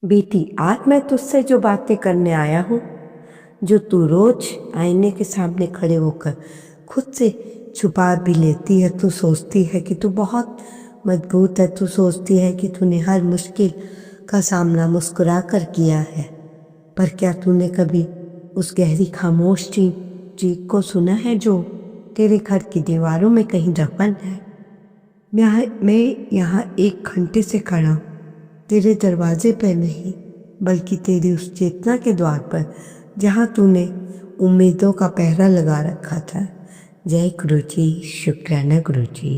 बेटी, आज मैं तुझसे जो बातें करने आया हूँ, जो तू रोज आईने के सामने खड़े होकर खुद से छुपा भी लेती है। तू सोचती है कि तू बहुत मजबूत है, तू सोचती है कि तूने हर मुश्किल का सामना मुस्कुरा कर किया है। पर क्या तूने कभी उस गहरी खामोश चीख को सुना है जो तेरे घर की दीवारों में कहीं दफन है? मैं यहाँ 1 घंटे से खड़ा हूँ, तेरे दरवाजे पर नहीं बल्कि तेरी उस चेतना के द्वार पर जहाँ तूने उम्मीदों का पहरा लगा रखा था। जय गुरु जी, शुक्राना गुरु जी।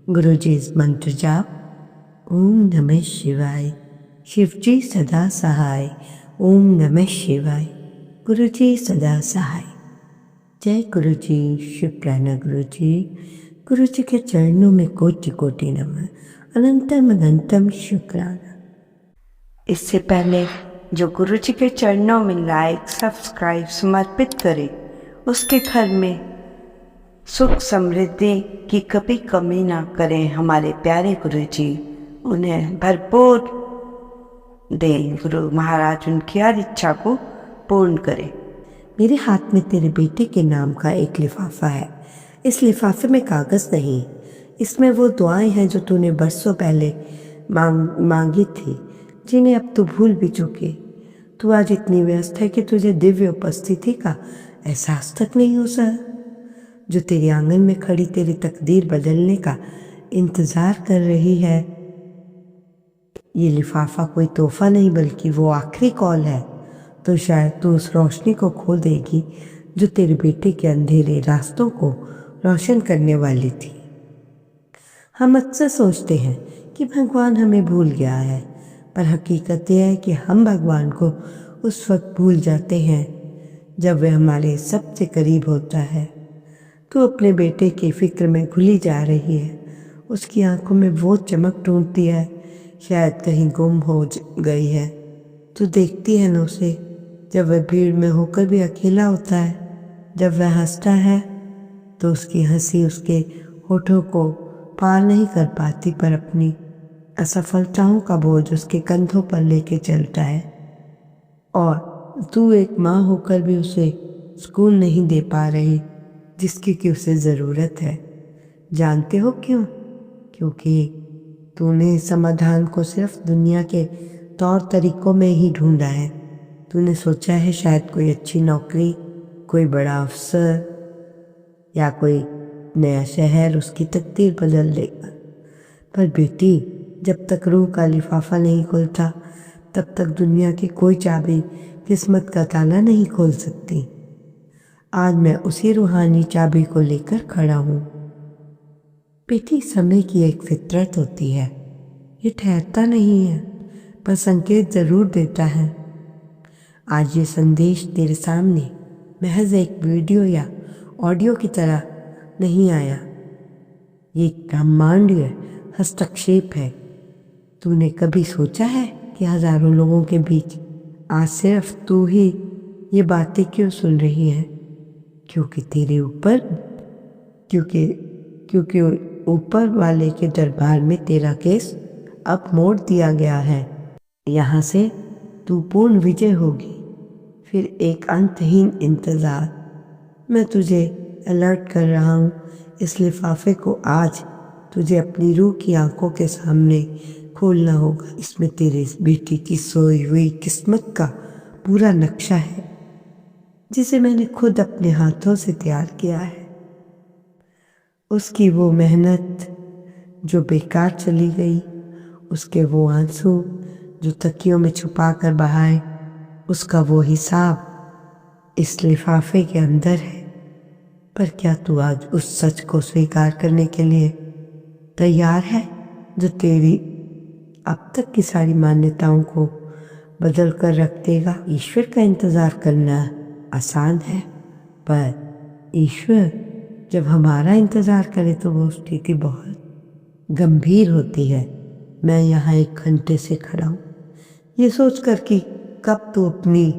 गुरु जी इस मंत्र जाप, ओम नमः शिवाय। शिव जी सदा सहाय, ओम नमः शिवाय। गुरु जी सदा सहाय। जय गुरु जी, शुक्राना गुरु जी। गुरु जी के चरणों में कोटि कोटि नमः, अनंतम अनंतम शुक्राना। इससे पहले जो गुरु जी के चरणों में लाइक सब्सक्राइब समर्पित करे, उसके घर में सुख समृद्धि की कभी कमी ना करें हमारे प्यारे गुरु जी। उन्हें भरपूर दें, गुरु महाराज उनकी हर इच्छा को पूर्ण करें। मेरे हाथ में तेरे बेटे के नाम का एक लिफाफा है। इस लिफाफे में कागज नहीं, इसमें वो दुआएं हैं जो तूने बरसों पहले मांगी थी, जिन्हें अब तू भूल भी चुकी। तू आज इतनी व्यस्त है कि तुझे दिव्य उपस्थिति का एहसास तक नहीं हो सका, जो तेरे आंगन में खड़ी तेरी तकदीर बदलने का इंतजार कर रही है। ये लिफाफा कोई तोहफा नहीं बल्कि वो आखिरी कॉल है। तो शायद तू उस रोशनी को खो देगी जो तेरे बेटे के अंधेरे रास्तों को रोशन करने वाली थी। हम अक्सर सोचते हैं कि भगवान हमें भूल गया है, पर हकीकत यह है कि हम भगवान को उस वक्त भूल जाते हैं जब वह हमारे सबसे करीब होता है। तू अपने बेटे की फिक्र में घुली जा रही है। उसकी आंखों में वो चमक ढूंढती है, शायद कहीं गुम हो गई है। तू देखती है ना उसे, जब वह भीड़ में होकर भी अकेला होता है। जब वह हंसता है तो उसकी हंसी उसके होठों को पार नहीं कर पाती, पर अपनी असफलताओं का बोझ उसके कंधों पर लेके चलता है। और तू एक माँ होकर भी उसे सुकून नहीं दे पा रही जिसकी कि उसे ज़रूरत है। जानते हो क्यों? क्योंकि तूने समाधान को सिर्फ दुनिया के तौर तरीकों में ही ढूंढा है। तूने सोचा है शायद कोई अच्छी नौकरी, कोई बड़ा अफसर या कोई नया शहर उसकी तकदीर बदल देगा। पर बेटी, जब तक रूह का लिफाफा नहीं खुलता तब तक दुनिया की कोई चाबी किस्मत का ताला नहीं खोल सकती। आज मैं उसी रूहानी चाबी को लेकर खड़ा हूँ। बेटी, समय की एक फितरत होती है, ये ठहरता नहीं है पर संकेत जरूर देता है। आज ये संदेश तेरे सामने महज एक वीडियो या ऑडियो की तरह नहीं आया, ये ब्रह्मांडीय हस्तक्षेप है। तूने कभी सोचा है कि हजारों लोगों के बीच आज सिर्फ तू ही ये बातें क्यों सुन रही है? क्योंकि तेरे ऊपर क्योंकि ऊपर वाले के दरबार में तेरा केस अब मोड़ दिया गया है। यहाँ से तू पूर्ण विजय होगी, फिर एक अंतहीन इंतजार। मैं तुझे अलर्ट कर रहा हूँ, इस लिफाफे को आज तुझे अपनी रूह की आंखों के सामने खोलना होगा। इसमें तेरे बेटी की सोई हुई किस्मत का पूरा नक्शा है, जिसे मैंने खुद अपने हाथों से तैयार किया है। उसकी वो मेहनत जो बेकार चली गई, उसके वो आंसू जो तकियों में छुपा कर बहाए, उसका वो हिसाब इस लिफाफे के अंदर है। पर क्या तू आज उस सच को स्वीकार करने के लिए तैयार है जो तेरी अब तक की सारी मान्यताओं को बदल कर रख देगा? ईश्वर का इंतजार करना आसान है, पर ईश्वर जब हमारा इंतजार करे तो वो स्थिति बहुत गंभीर होती है। मैं यहाँ 1 घंटे से खड़ा हूँ, ये सोचकर कि कब तू अपनी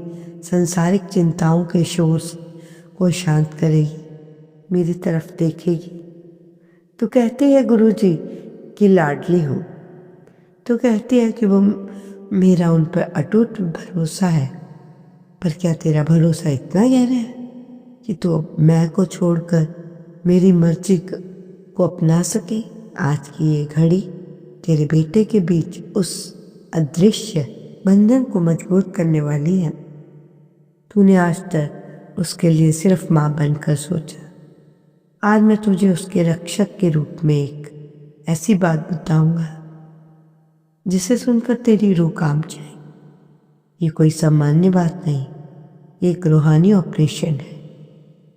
संसारिक चिंताओं के शोर को शांत करेगी, मेरी तरफ देखेगी। तू कहती है गुरुजी कि लाडली हूँ, तू कहती है कि वो मेरा उन पर अटूट भरोसा है, पर क्या तेरा भरोसा इतना गहरा है कि तू अब मैं को छोड़कर मेरी मर्जी को अपना सके? आज की ये घड़ी तेरे बेटे के बीच उस अदृश्य बंधन को मजबूत करने वाली है। तूने आज तक उसके लिए सिर्फ माँ बनकर सोचा। आज मैं तुझे उसके रक्षक के रूप में एक ऐसी बात बताऊंगा जिसे सुनकर तेरी रूह कांप जाए। ये कोई सामान्य बात नहीं, ये एक रूहानी ऑपरेशन है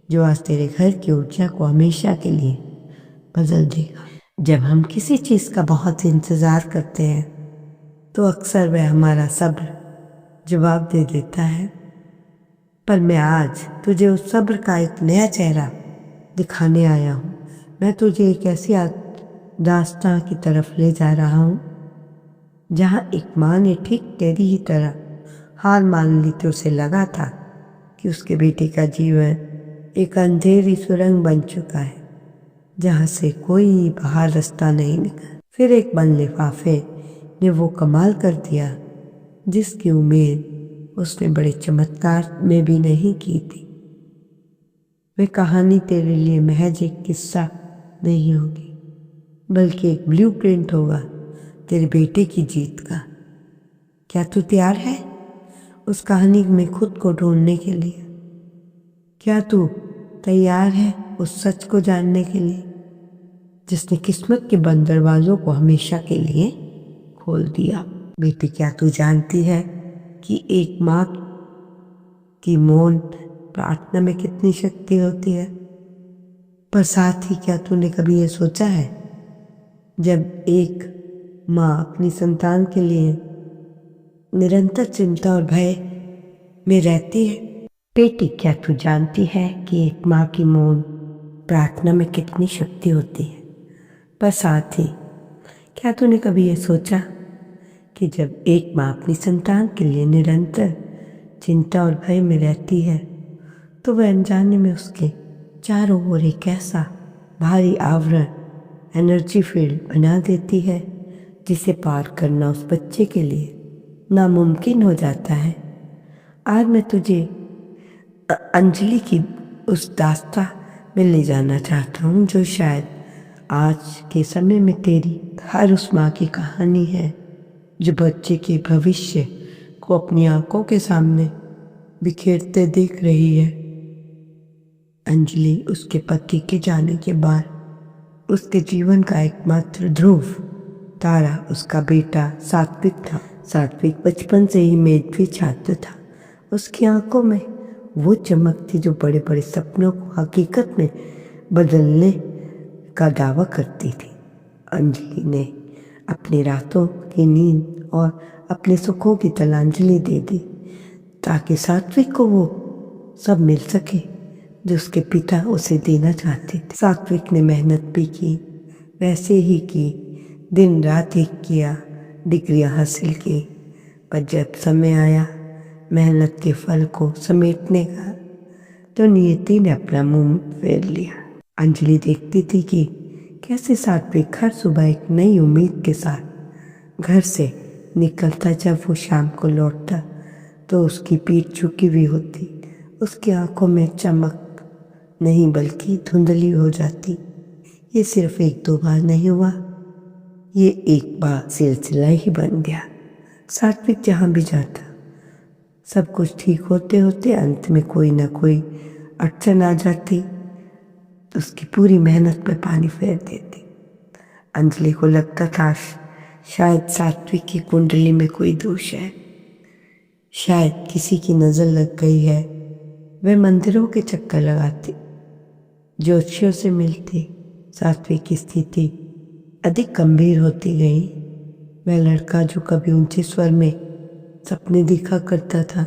जो आज तेरे घर की ऊर्जा को हमेशा के लिए बदल देगा। जब हम किसी चीज़ का बहुत इंतज़ार करते हैं तो अक्सर वह हमारा सब्र जवाब दे देता है, पर मैं आज तुझे उस सब्र का एक नया चेहरा दिखाने आया हूँ। मैं तुझे एक ऐसी दास्तां की तरफ ले जा रहा हूँ जहाँ एक माँ ने ठीक तेरी ही तरह हार मान ली तो उसे लगा था कि उसके बेटे का जीवन एक अंधेरी सुरंग बन चुका है जहाँ से कोई बाहर रास्ता नहीं निकला। फिर एक बंद लिफाफे ने वो कमाल कर दिया जिसकी उम्मीद उसने बड़े चमत्कार में भी नहीं की थी। वह कहानी तेरे लिए महज एक किस्सा नहीं होगी, बल्कि एक ब्लूप्रिंट होगा तेरे बेटे की जीत का। क्या तू तैयार है उस कहानी में खुद को ढूंढने के लिए? क्या तू तैयार है उस सच को जानने के लिए जिसने किस्मत के बंद दरवाजों को हमेशा के लिए खोल दिया? बेटी, क्या तू जानती है कि एक माँ की मौन प्रार्थना में कितनी शक्ति होती है? पर साथ ही क्या तूने कभी ये सोचा है, जब एक माँ अपनी संतान के लिए निरंतर चिंता और भय में रहती है? बेटी, क्या तू जानती है कि एक माँ की मौन प्रार्थना में कितनी शक्ति होती है? पर साथ ही क्या तूने कभी ये सोचा कि जब एक माँ अपनी संतान के लिए निरंतर चिंता और भय में रहती है तो वह अनजाने में उसके चारों ओर एक ऐसा भारी आवरण, एनर्जी फील्ड बना देती है जिसे पार करना उस बच्चे के लिए नामुमकिन हो जाता है। आज मैं तुझे अंजलि की उस दास्तां में ले जाना चाहता हूँ जो शायद आज के समय में तेरी हर उस माँ की कहानी है जो बच्चे के भविष्य को अपनी आंखों के सामने बिखेरते देख रही है। अंजलि उसके पति के जाने के बाद उसके जीवन का एकमात्र ध्रुव तारा उसका बेटा सात्विक था। सात्विक बचपन से ही मेधावी छात्र था। उसकी आंखों में वो चमक थी जो बड़े बड़े सपनों को हकीकत में बदलने का दावा करती थी। अंजलि ने अपनी रातों की नींद और अपने सुखों की तिलांजलि दे दी ताकि सात्विक को वो सब मिल सके जो उसके पिता उसे देना चाहते थे। सात्विक ने मेहनत भी की, वैसे ही की, दिन रात एक किया, डिग्रियां हासिल की, पर जब समय आया मेहनत के फल को समेटने का तो नियति ने अपना मुंह फेर लिया। अंजलि देखती थी कि कैसे सात्विक हर सुबह एक नई उम्मीद के साथ घर से निकलता। जब वो शाम को लौटता तो उसकी पीठ झुकी हुई होती, उसकी आंखों में चमक नहीं बल्कि धुंधली हो जाती। ये सिर्फ एक दो बार नहीं हुआ, ये एक बार सिलसिला ही बन गया। सात्विक जहाँ भी जाता सब कुछ ठीक होते होते अंत में कोई ना कोई अड़चन आ जाती तो उसकी पूरी मेहनत पर पानी फेर देती। अंजलि को लगता था शायद सात्विक की कुंडली में कोई दोष है, शायद किसी की नज़र लग गई है। वह मंदिरों के चक्कर लगाती, ज्योतिषियों से मिलती। सात्विक की स्थिति अधिक गंभीर होती गई। वह लड़का जो कभी ऊंचे स्वर में सपने देखा करता था,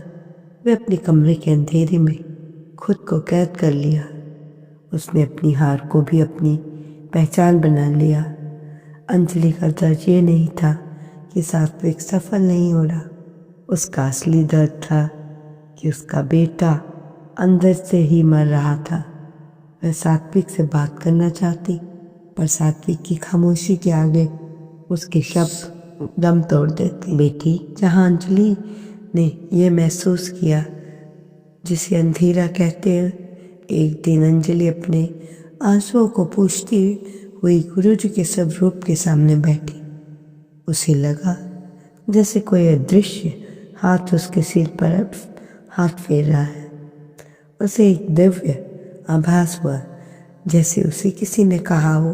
वह अपने कमरे के अंधेरे में खुद को कैद कर लिया। उसने अपनी हार को भी अपनी पहचान बना लिया। अंजलि का दर्द ये नहीं था कि सात्विक सफल नहीं हो रहा, उसका असली दर्द था कि उसका बेटा अंदर से ही मर रहा था। वह सात्विक से बात करना चाहती, पर सात्विक की खामोशी के आगे उसके शब्द दम तोड़ देती। बेटी, जहाँ अंजलि ने यह महसूस किया जिसे अंधेरा कहते हैं, एक दिन अंजलि अपने आंसुओं को पूछती हुई गुरुजी के स्वरूप के सामने बैठी। उसे लगा जैसे कोई अदृश्य हाथ उसके सिर पर हाथ फेर रहा है। उसे एक दिव्य आभास हुआ, जैसे उसे किसी ने कहा हो,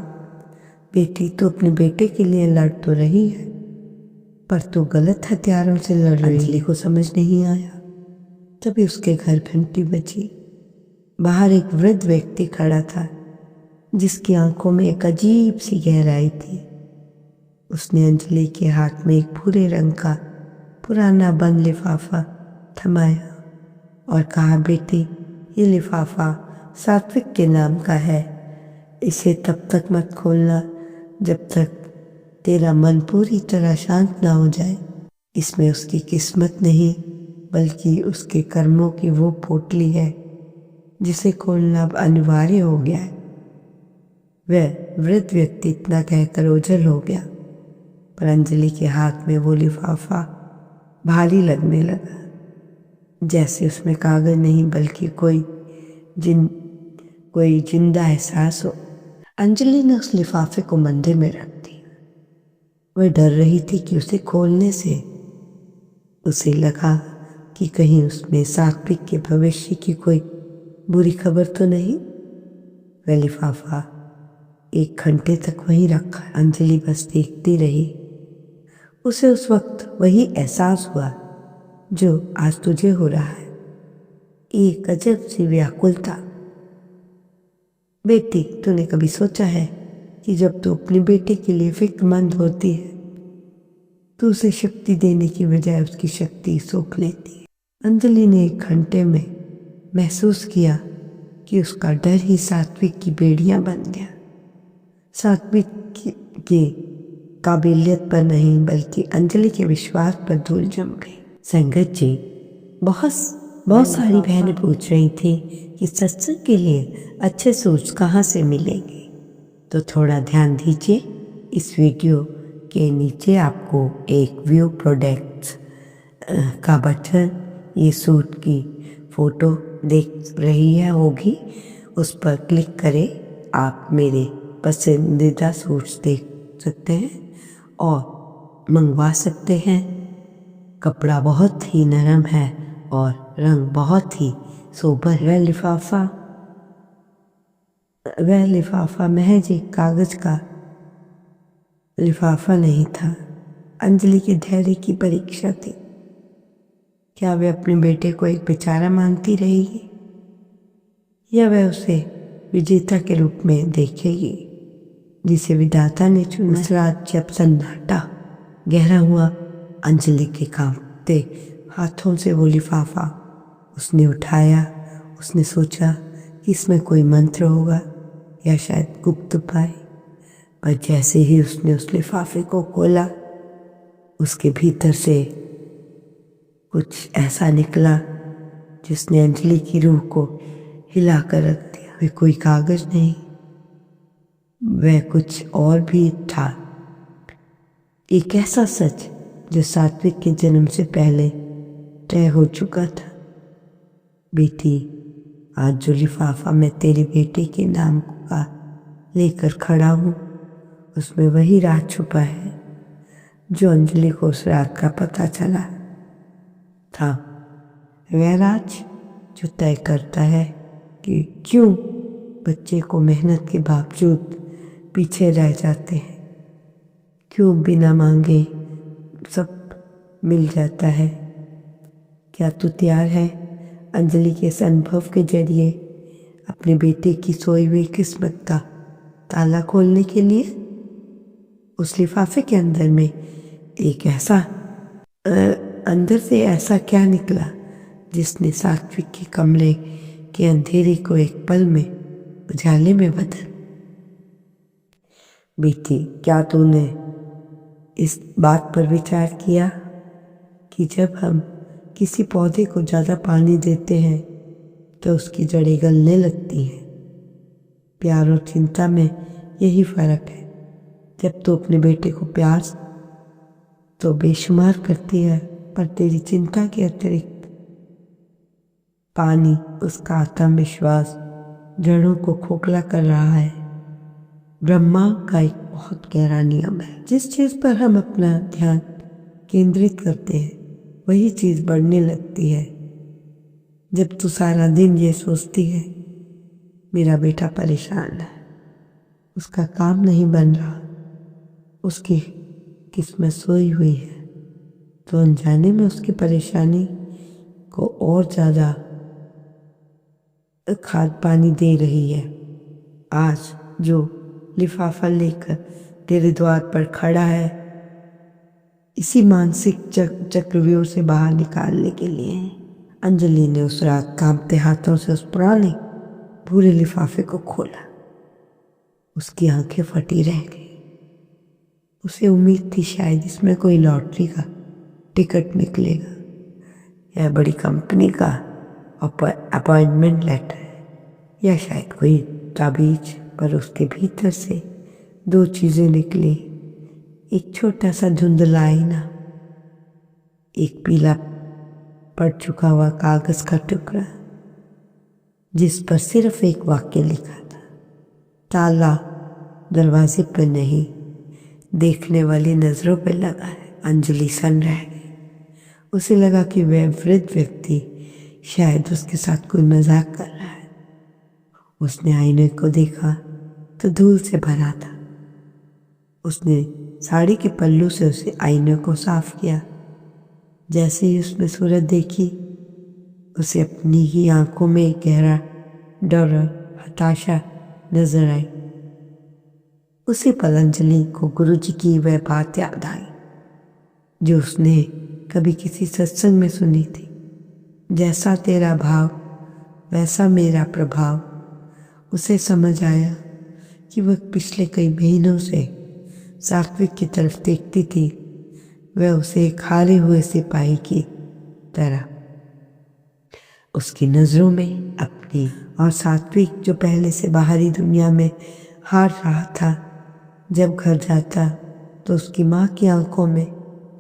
बेटी तू अपने बेटे के लिए लड़ तो रही है, पर तू गलत हथियारों से लड़ रही। अंजलि को समझ नहीं आया। तभी उसके घर घंटी बजी। बाहर एक वृद्ध व्यक्ति खड़ा था, जिसकी आंखों में एक अजीब सी गहराई थी। उसने अंजलि के हाथ में एक भूरे रंग का पुराना बंद लिफाफा थमाया और कहा, बेटी ये लिफाफा सात्विक के नाम का है। इसे तब तक मत खोलना जब तक तेरा मन पूरी तरह शांत ना हो जाए। इसमें उसकी किस्मत नहीं, बल्कि उसके कर्मों की वो पोटली है जिसे खोलना अब अनिवार्य हो गया है। वह वृद्ध व्यक्ति इतना कहकर ओझल हो गया, पर अंजलि के हाथ में वो लिफाफा भारी लगने लगा, जैसे उसमें कागज नहीं बल्कि कोई जिंदा एहसास हो। अंजलि ने उस लिफाफे को मंदिर में रख दिया। वह डर रही थी कि उसे खोलने से उसे लगा कि कहीं उसमें सात्विक के भविष्य की कोई बुरी खबर तो नहीं। वह लिफाफा 1 घंटे तक वहीं रखा। अंजलि बस देखती रही। उसे उस वक्त वही एहसास हुआ जो आज तुझे हो रहा है, एक अजब सी व्याकुलता। बेटी, तूने कभी सोचा है कि जब तू अपने बेटे के लिए फिक्रमंद होती है तो उसे शक्ति देने की बजाय उसकी शक्ति सोख लेती है। अंजलि ने 1 घंटे में महसूस किया कि उसका डर ही सात्विक की बेड़ियां बन गया। सात्विक की काबिलियत पर नहीं, बल्कि अंजलि के विश्वास पर धूल जम गई। संगत जी, बहुत सारी बहनें पूछ रही थी कि सत्संग के लिए अच्छे सोच कहाँ से मिलेंगे, तो थोड़ा ध्यान दीजिए। इस वीडियो के नीचे आपको एक व्यू प्रोडक्ट्स का बटन, ये सूट की फोटो देख रही है होगी, उस पर क्लिक करें। आप मेरे पसंदीदा सूट्स देख सकते हैं और मंगवा सकते हैं। कपड़ा बहुत ही नरम है और रंग बहुत ही सोबर। वह लिफाफा महज एक कागज का लिफाफा नहीं था, अंजलि के धैर्य की परीक्षा थी। क्या वह अपने बेटे को एक बेचारा मानती रहेगी या वह उसे विजेता के रूप में देखेगी जिसे विधाता ने चुना। उस रात जब सन्नाटा गहरा हुआ, अंजलि के कांपते हाथों से वो लिफाफा उसने उठाया। उसने सोचा कि इसमें कोई मंत्र होगा या शायद गुप्त उपाय, पर जैसे ही उसने उस लिफाफे को खोला, उसके भीतर से कुछ ऐसा निकला जिसने अंजलि की रूह को हिला कर रख दिया। वह कोई कागज नहीं, वह कुछ और भी था। एक ऐसा सच जो सात्विक के जन्म से पहले तय हो चुका था। बेटी, आज जो लिफाफा मैं तेरे बेटे के नाम का लेकर खड़ा हूँ, उसमें वही राज छुपा है जो अंजलि को उस रात का पता चला था। वह राज जो तय करता है कि क्यों बच्चे को मेहनत के बावजूद पीछे रह जाते हैं, क्यों बिना मांगे सब मिल जाता है। क्या तू तैयार है अंजलि के इस अनुभव के जरिए अपने बेटे की सोई हुई किस्मत का ताला खोलने के लिए? उस लिफाफे के अंदर में एक ऐसा अंदर से ऐसा क्या निकला जिसने सात्विक के कमरे के अंधेरे को एक पल में उजाले में बदल। बेटी, क्या तूने इस बात पर विचार किया कि जब हम किसी पौधे को ज़्यादा पानी देते हैं तो उसकी जड़ें गलने लगती हैं? प्यार और चिंता में यही फर्क है। जब तू अपने बेटे को प्यार तो बेशुमार करती है, पर तेरी चिंता के अतिरिक्त पानी उसका आत्मविश्वास जड़ों को खोखला कर रहा है। ब्रह्मा का एक बहुत गहरा नियम है, जिस चीज पर हम अपना ध्यान केंद्रित करते हैं वही चीज बढ़ने लगती है। जब तू सारा दिन ये सोचती है मेरा बेटा परेशान है, उसका काम नहीं बन रहा, उसकी किस्मत सोई हुई है, तो अनजाने में उसकी परेशानी को और ज़्यादा खाद पानी दे रही है। आज जो लिफाफा लेकर तेरे द्वार पर खड़ा है, इसी मानसिक चक्रव्यूह से बाहर निकालने के लिए। अंजलि ने उस रात कांपते हाथों से उस पुराने पूरे लिफाफे को खोला। उसकी आंखें फटी रह गई। उसे उम्मीद थी शायद इसमें कोई लॉटरी का टिकट निकलेगा या बड़ी कंपनी का अपॉइंटमेंट लेटर या शायद कोई ताबीज, पर उसके भीतर से दो चीजें निकली। एक छोटा सा धुंधला आईना, एक पीला पड़ चुका हुआ कागज का टुकड़ा जिस पर सिर्फ एक वाक्य लिखा था, ताला दरवाजे पर नहीं, देखने वाली नजरों पर लगा है। अंजलि सन रह गई। उसे लगा कि वह वृद्ध व्यक्ति शायद उसके साथ कोई मजाक कर रहा है। उसने आईने को देखा तो धूल से भरा था। उसने साड़ी के पल्लू से उसे आईने को साफ किया। जैसे ही उसने सूरत देखी, उसे अपनी ही आंखों में गहरा डर और हताशा नजर आई। उसी पल अंजलि को गुरुजी की वह बात याद आई जो उसने कभी किसी सत्संग में सुनी थी। जैसा तेरा भाव वैसा मेरा प्रभाव। उसे समझ आया कि वह पिछले कई महीनों से सात्विक की तरफ देखती थी। वह उसे एक हारे हुए सिपाही की तरह उसकी नजरों में अपनी, और सात्विक जो पहले से बाहरी दुनिया में हार रहा था, जब घर जाता तो उसकी माँ की आंखों में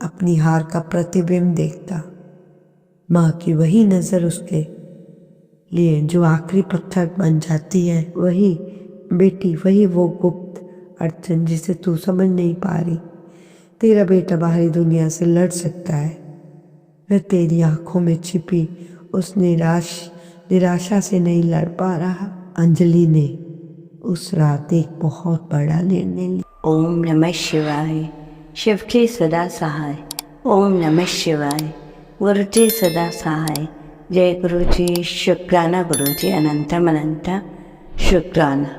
अपनी हार का प्रतिबिंब देखता। माँ की वही नजर उसके लिए जो आखिरी पत्थर बन जाती है। वही बेटी, वही वो गुप्त अड़चन जिसे तू समझ नहीं पा रही। तेरा बेटा बाहरी दुनिया से लड़ सकता है, वह तेरी आंखों में छिपी उस निराशा से नहीं लड़ पा रहा। अंजलि ने उस रात एक बहुत बड़ा निर्णय लिया। ओम नमः शिवाय। शिव के सदा सहाय। ओम नमः शिवाय। गुरु जी सदा सहाय। जय गुरु जी। शुक्राना गुरु जी। अनंतम अनंत शुक्राना।